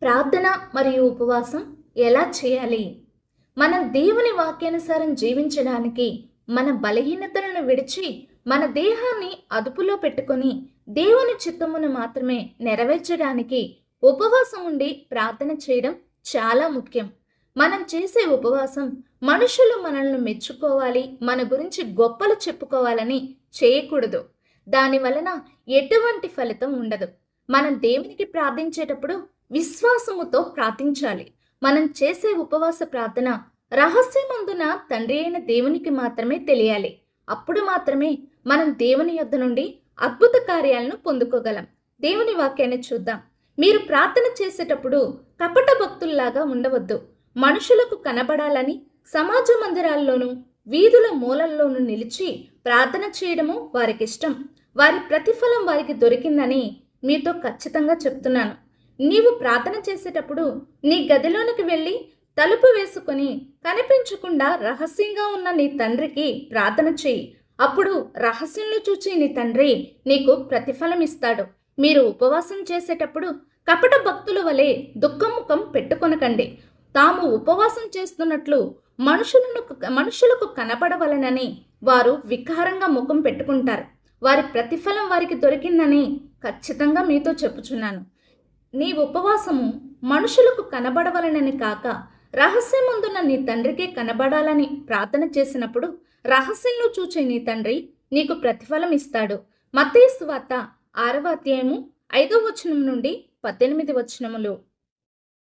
ప్రార్థన మరియు ఉపవాసం ఎలా చేయాలి? మనం దేవుని వాక్యానుసారం జీవించడానికి మన బలహీనతలను విడిచి మన దేహాన్ని అదుపులో పెట్టుకొని దేవుని చిత్తమును మాత్రమే నెరవేర్చడానికి ఉపవాసం ఉండి ప్రార్థన చేయడం చాలా ముఖ్యం. మనం చేసే ఉపవాసం మనుషులు మనల్ని మెచ్చుకోవాలి, మన గురించి గొప్పలు చెప్పుకోవాలని చేయకూడదు. దాని వలన ఎటువంటి ఫలితం ఉండదు. మనం దేవునికి ప్రార్థించేటప్పుడు విశ్వాసముతో ప్రార్థించాలి. మనం చేసే ఉపవాస ప్రార్థన రహస్యమందున తండ్రి అయిన దేవునికి మాత్రమే తెలియాలి. అప్పుడు మాత్రమే మనం దేవుని యొద్ద నుండి అద్భుత కార్యాలను పొందుకోగలం. దేవుని వాక్యాన్ని చూద్దాం. మీరు ప్రార్థన చేసేటప్పుడు కపట భక్తుల్లాగా ఉండవద్దు. మనుషులకు కనబడాలని సమాజ మందిరాల్లోనూ వీధుల మూలల్లోనూ నిలిచి ప్రార్థన చేయడము వారికిష్టం. వారి ప్రతిఫలం వారికి దొరికిందని మీతో ఖచ్చితంగా చెప్తున్నాను. నీవు ప్రార్థన చేసేటప్పుడు నీ గదిలోనికి వెళ్ళి తలుపు వేసుకొని కనిపించకుండా రహస్యంగా ఉన్న నీ తండ్రికి ప్రార్థన చేయి. అప్పుడు రహస్యంలో చూచి నీ తండ్రి నీకు ప్రతిఫలం ఇస్తాడు. మీరు ఉపవాసం చేసేటప్పుడు కపట భక్తుల వలె దుఃఖముఖం పెట్టుకొనకండి. తాము ఉపవాసం చేస్తున్నట్లు మనుషులకు కనపడవలనని వారు వికారంగా ముఖం పెట్టుకుంటారు. వారి ప్రతిఫలం వారికి దొరికిందని ఖచ్చితంగా మీతో చెప్పుచున్నాను. నీ ఉపవాసము మనుషులకు కనబడవలనని కాక రహస్యమందున్న నీ తండ్రికే కనబడాలని ప్రార్థన చేసినప్పుడు రహస్యంలో చూచే నీ తండ్రి నీకు ప్రతిఫలం ఇస్తాడు. మత్తయి సువార్త 6వ అధ్యాయము 5వ వచనం నుండి 18 వచనములు.